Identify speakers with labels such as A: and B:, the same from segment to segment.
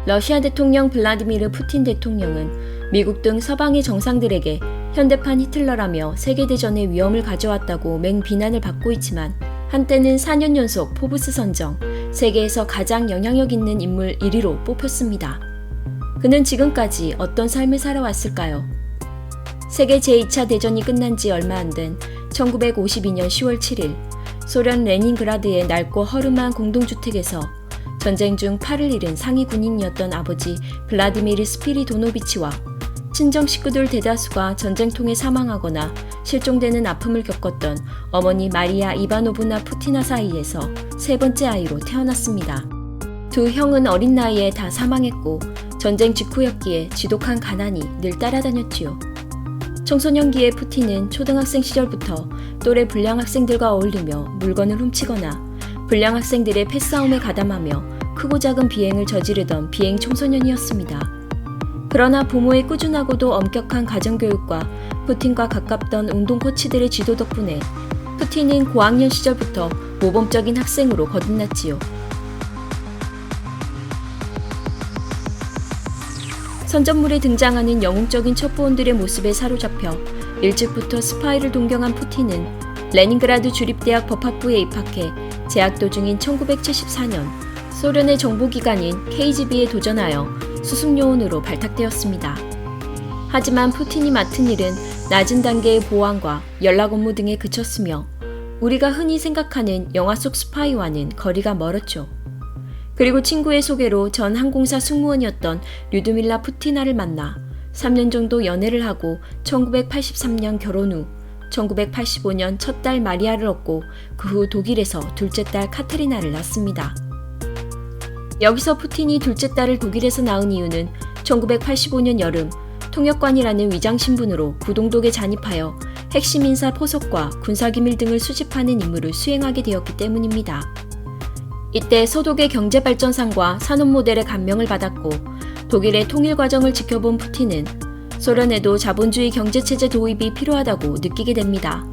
A: 러시아 대통령 블라디미르 푸틴 대통령은 미국 등 서방의 정상들에게 현대판 히틀러라며 세계대전의 위험을 가져왔다고 맹비난을 받고 있지만 한때는 4년 연속 포브스 선정 세계에서 가장 영향력 있는 인물 1위로 뽑혔습니다. 그는 지금까지 어떤 삶을 살아왔을까요? 세계 제2차 대전이 끝난 지 얼마 안 된 1952년 10월 7일 소련 레닌그라드의 낡고 허름한 공동주택에서 전쟁 중 팔을 잃은 상위 군인이었던 아버지 블라디미르 스피리도노비치와 친정 식구들 대다수가 전쟁통에 사망하거나 실종되는 아픔을 겪었던 어머니 마리아 이바노브나 푸티나 사이에서 세 번째 아이로 태어났습니다. 두 형은 어린 나이에 다 사망했고 전쟁 직후였기에 지독한 가난이 늘 따라다녔지요. 청소년기의 푸틴은 초등학생 시절부터 또래 불량 학생들과 어울리며 물건을 훔치거나 불량 학생들의 패싸움에 가담하며 크고 작은 비행을 저지르던 비행 청소년이었습니다. 그러나 부모의 꾸준하고도 엄격한 가정교육과 푸틴과 가깝던 운동 코치들의 지도 덕분에 푸틴은 고학년 시절부터 모범적인 학생으로 거듭났지요. 선전물에 등장하는 영웅적인 첩보원들의 모습에 사로잡혀 일찍부터 스파이를 동경한 푸틴은 레닌그라드 주립대학 법학부에 입학해 재학 도중인 1974년 소련의 정보기관인 KGB에 도전하여 수습요원으로 발탁되었습니다. 하지만 푸틴이 맡은 일은 낮은 단계의 보안과 연락 업무 등에 그쳤으며 우리가 흔히 생각하는 영화 속 스파이와는 거리가 멀었죠. 그리고 친구의 소개로 전 항공사 승무원이었던 류드밀라 푸티나를 만나 3년 정도 연애를 하고 1983년 결혼 후 1985년 첫 딸 마리아를 얻고 그 후 독일에서 둘째 딸 카테리나를 낳습니다. 여기서 푸틴이 둘째 딸을 독일에서 낳은 이유는 1985년 여름 통역관이라는 위장 신분으로 구동독에 잔입하여 핵심 인사 포석과 군사기밀 등을 수집하는 임무를 수행하게 되었기 때문입니다. 이때 서독의 경제발전상과 산업모델의 감명을 받았고 독일의 통일 과정을 지켜본 푸틴은 소련에도 자본주의 경제체제 도입이 필요하다고 느끼게 됩니다.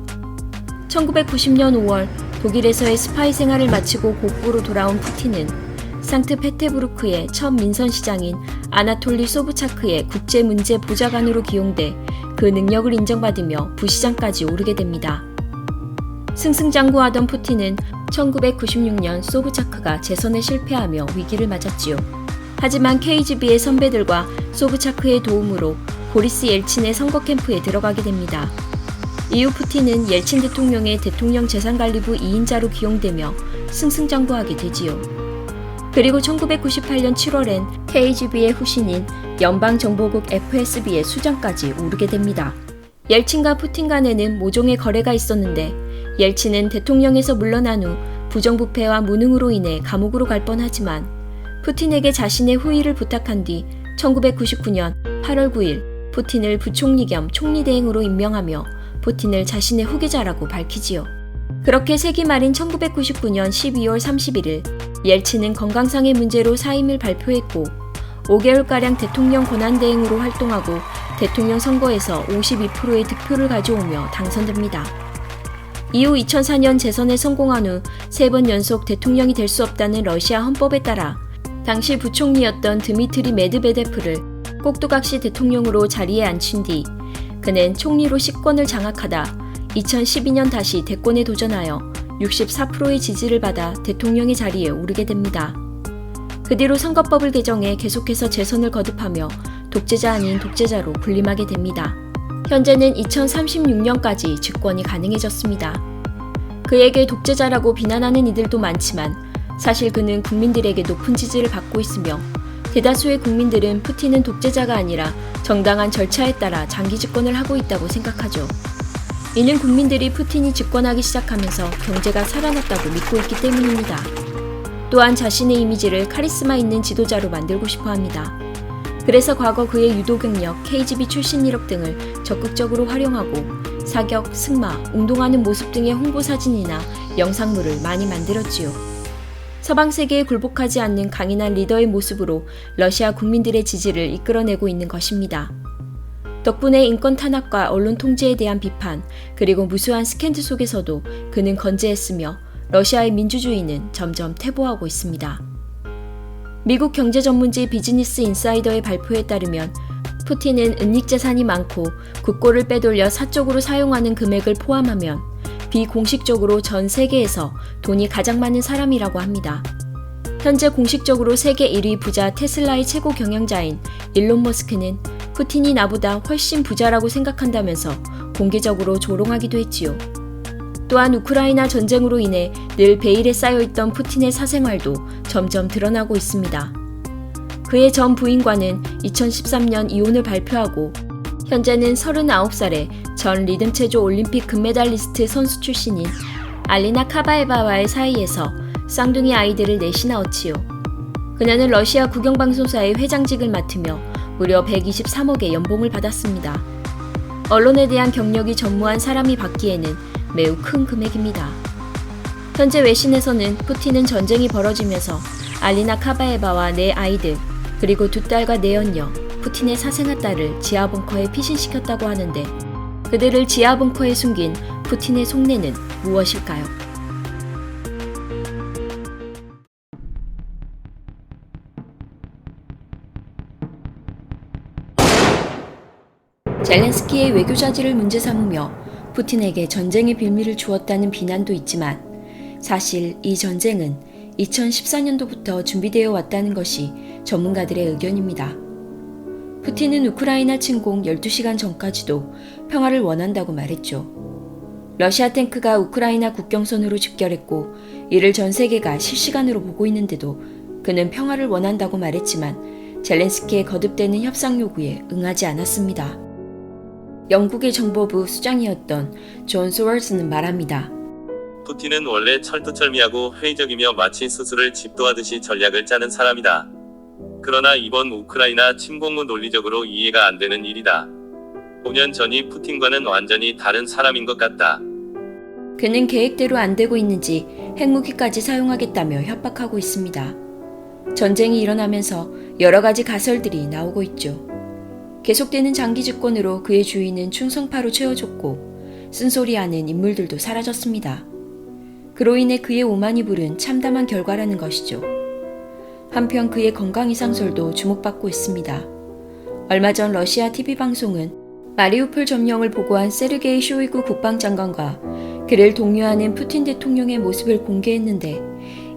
A: 1990년 5월 독일에서의 스파이 생활을 마치고 고국으로 돌아온 푸틴은 상트페테부르크의 첫 민선시장인 아나톨리 소브차크의 국제문제보좌관으로 기용돼 그 능력을 인정받으며 부시장까지 오르게 됩니다. 승승장구하던 푸틴은 1996년 소브차크가 재선에 실패하며 위기를 맞았지요. 하지만 KGB의 선배들과 소브차크의 도움으로 보리스 옐친의 선거 캠프에 들어가게 됩니다. 이후 푸틴은 옐친 대통령의 대통령 재산관리부 2인자로 기용되며 승승장구하게 되지요. 그리고 1998년 7월엔 KGB의 후신인 연방정보국 FSB의 수장까지 오르게 됩니다. 옐친과 푸틴 간에는 모종의 거래가 있었는데 옐친은 대통령에서 물러난 후 부정부패와 무능으로 인해 감옥으로 갈 뻔하지만 푸틴에게 자신의 후위를 부탁한 뒤 1999년 8월 9일 푸틴을 부총리 겸 총리대행으로 임명하며 푸틴을 자신의 후계자라고 밝히지요. 그렇게 세기 말인 1999년 12월 31일 옐친은 건강상의 문제로 사임을 발표했고 5개월가량 대통령 권한대행으로 활동하고 대통령 선거에서 52%의 득표를 가져오며 당선됩니다. 이후 2004년 재선에 성공한 후 3번 연속 대통령이 될 수 없다는 러시아 헌법에 따라 당시 부총리였던 드미트리 메드베데프를 꼭두각시 대통령으로 자리에 앉힌 뒤 그는 총리로 식권을 장악하다 2012년 다시 대권에 도전하여 64%의 지지를 받아 대통령의 자리에 오르게 됩니다. 그 뒤로 선거법을 개정해 계속해서 재선을 거듭하며 독재자 아닌 독재자로 군림하게 됩니다. 현재는 2036년까지 집권이 가능해졌습니다. 그에게 독재자라고 비난하는 이들도 많지만 사실 그는 국민들에게 높은 지지를 받고 있으며 대다수의 국민들은 푸틴은 독재자가 아니라 정당한 절차에 따라 장기 집권을 하고 있다고 생각하죠. 이는 국민들이 푸틴이 집권하기 시작하면서 경제가 살아났다고 믿고 있기 때문입니다. 또한 자신의 이미지를 카리스마 있는 지도자로 만들고 싶어 합니다. 그래서 과거 그의 유도 경력, KGB 출신 이력 등을 적극적으로 활용하고 사격, 승마, 운동하는 모습 등의 홍보 사진이나 영상물을 많이 만들었지요. 서방 세계에 굴복하지 않는 강인한 리더의 모습으로 러시아 국민들의 지지를 이끌어내고 있는 것입니다. 덕분에 인권 탄압과 언론 통제에 대한 비판, 그리고 무수한 스캔들 속에서도 그는 건재했으며 러시아의 민주주의는 점점 퇴보하고 있습니다. 미국 경제 전문지 비즈니스 인사이더의 발표에 따르면 푸틴은 은닉 재산이 많고 국고를 빼돌려 사적으로 사용하는 금액을 포함하면 비공식적으로 전 세계에서 돈이 가장 많은 사람이라고 합니다. 현재 공식적으로 세계 1위 부자 테슬라의 최고 경영자인 일론 머스크는 푸틴이 나보다 훨씬 부자라고 생각한다면서 공개적으로 조롱하기도 했지요. 또한 우크라이나 전쟁으로 인해 늘 베일에 쌓여있던 푸틴의 사생활도 점점 드러나고 있습니다. 그의 전 부인과는 2013년 이혼을 발표하고 현재는 39살의 전 리듬체조 올림픽 금메달리스트 선수 출신인 알리나 카바에바와의 사이에서 쌍둥이 아이들을 넷이 낳았지요. 그녀는 러시아 국영방송사의 회장직을 맡으며 무려 123억의 연봉을 받았습니다. 언론에 대한 경력이 전무한 사람이 받기에는 매우 큰 금액입니다. 현재 외신에서는 푸틴은 전쟁이 벌어지면서 알리나 카바에바와 4아이들 그리고 2딸과 4연녀, 푸틴의 사생아 딸을 지하 벙커에 피신시켰다고 하는데 그들을 지하 벙커에 숨긴 푸틴의 속내는 무엇일까요? 젤렌스키의 외교자질을 문제 삼으며 푸틴에게 전쟁의 빌미를 주었다는 비난도 있지만 사실 이 전쟁은 2014년도부터 준비되어 왔다는 것이 전문가들의 의견입니다. 푸틴은 우크라이나 침공 12시간 전까지도 평화를 원한다고 말했죠. 러시아 탱크가 우크라이나 국경선으로 집결했고 이를 전 세계가 실시간으로 보고 있는데도 그는 평화를 원한다고 말했지만 젤렌스키의 거듭되는 협상 요구에 응하지 않았습니다. 영국의 정보부 수장이었던 존 소월스는 말합니다.
B: 푸틴은 원래 철두철미하고 회의적이며 마치 스스를 집도하듯이 전략을 짜는 사람이다. 그러나 이번 우크라이나 침공은 논리적으로 이해가 안 되는 일이다. 5년 전이 푸틴과는 완전히 다른 사람인 것 같다.
A: 그는 계획대로 안 되고 있는지 핵무기까지 사용하겠다며 협박하고 있습니다. 전쟁이 일어나면서 여러 가지 가설들이 나오고 있죠. 계속되는 장기 집권으로 그의 주위는 충성파로 채워졌고 쓴소리하는 인물들도 사라졌습니다. 그로 인해 그의 오만이 부른 참담한 결과라는 것이죠. 한편 그의 건강 이상설도 주목받고 있습니다. 얼마 전 러시아 TV방송은 마리우폴 점령을 보고한 세르게이 쇼이구 국방장관과 그를 독려하는 푸틴 대통령의 모습을 공개했는데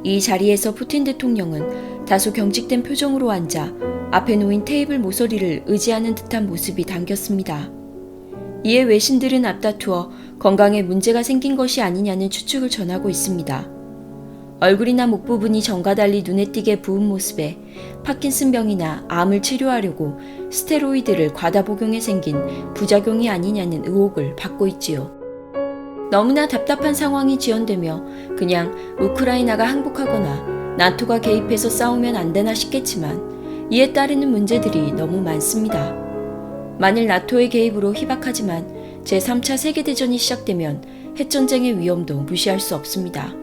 A: 이 자리에서 푸틴 대통령은 다소 경직된 표정으로 앉아 앞에 놓인 테이블 모서리를 의지하는 듯한 모습이 담겼습니다. 이에 외신들은 앞다투어 건강에 문제가 생긴 것이 아니냐는 추측을 전하고 있습니다. 얼굴이나 목 부분이 전과 달리 눈에 띄게 부은 모습에 파킨슨병이나 암을 치료하려고 스테로이드를 과다 복용해 생긴 부작용이 아니냐는 의혹을 받고 있지요. 너무나 답답한 상황이 지연되며 그냥 우크라이나가 항복하거나 나토가 개입해서 싸우면 안 되나 싶겠지만 이에 따르는 문제들이 너무 많습니다. 만일 나토의 개입으로 희박하지만 제3차 세계대전이 시작되면 핵전쟁의 위험도 무시할 수 없습니다.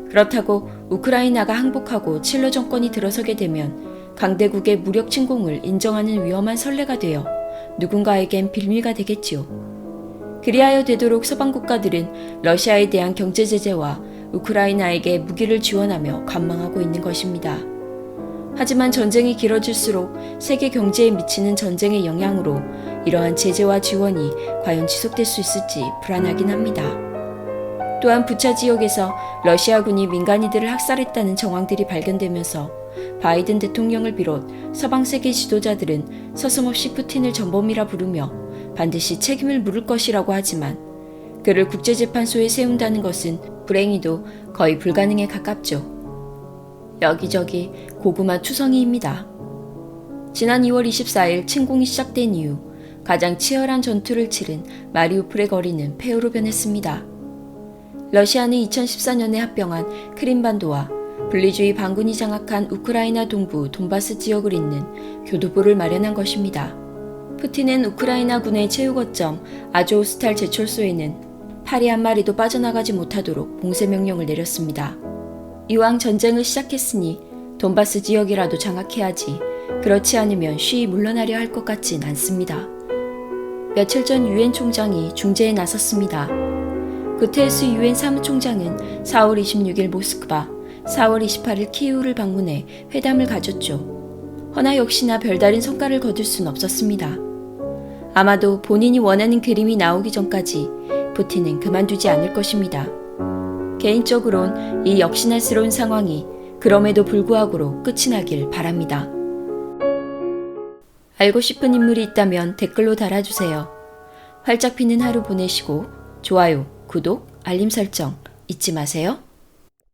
A: 그렇다고 우크라이나가 항복하고 칠러 정권이 들어서게 되면 강대국의 무력 침공을 인정하는 위험한 선례가 되어 누군가에겐 빌미가 되겠지요. 그리하여 되도록 서방 국가들은 러시아에 대한 경제 제재와 우크라이나에게 무기를 지원하며 관망하고 있는 것입니다. 하지만 전쟁이 길어질수록 세계 경제에 미치는 전쟁의 영향으로 이러한 제재와 지원이 과연 지속될 수 있을지 불안하긴 합니다. 또한 부차 지역에서 러시아군이 민간인들을 학살했다는 정황들이 발견되면서 바이든 대통령을 비롯 서방 세계 지도자들은 서슴없이 푸틴을 전범이라 부르며 반드시 책임을 물을 것이라고 하지만 그를 국제재판소에 세운다는 것은 불행히도 거의 불가능에 가깝죠. 여기저기 고구마 투성이입니다. 지난 2월 24일 침공이 시작된 이후 가장 치열한 전투를 치른 마리우폴의 거리는 폐허로 변했습니다. 러시아는 2014년에 합병한 크림반도와 분리주의 반군이 장악한 우크라이나 동부 돈바스 지역을 잇는 교두보를 마련한 것입니다. 푸틴은 우크라이나 군의 최후거점 아조우스탈 제철소에는 파리 한 마리도 빠져나가지 못하도록 봉쇄 명령을 내렸습니다. 이왕 전쟁을 시작했으니 돈바스 지역이라도 장악해야지. 그렇지 않으면 쉬이 물러나려 할 것 같진 않습니다. 며칠 전 유엔 총장이 중재에 나섰습니다. 구테레스 유엔 사무총장은 4월 26일 모스크바, 4월 28일 키이우를 방문해 회담을 가졌죠. 허나 역시나 별다른 성과를 거둘 순 없었습니다. 아마도 본인이 원하는 그림이 나오기 전까지 푸틴은 그만두지 않을 것입니다. 개인적으론 이 역시날스러운 상황이 그럼에도 불구하고로 끝이 나길 바랍니다. 알고 싶은 인물이 있다면 댓글로 달아주세요. 활짝 피는 하루 보내시고 좋아요, 구독, 알림 설정 잊지 마세요.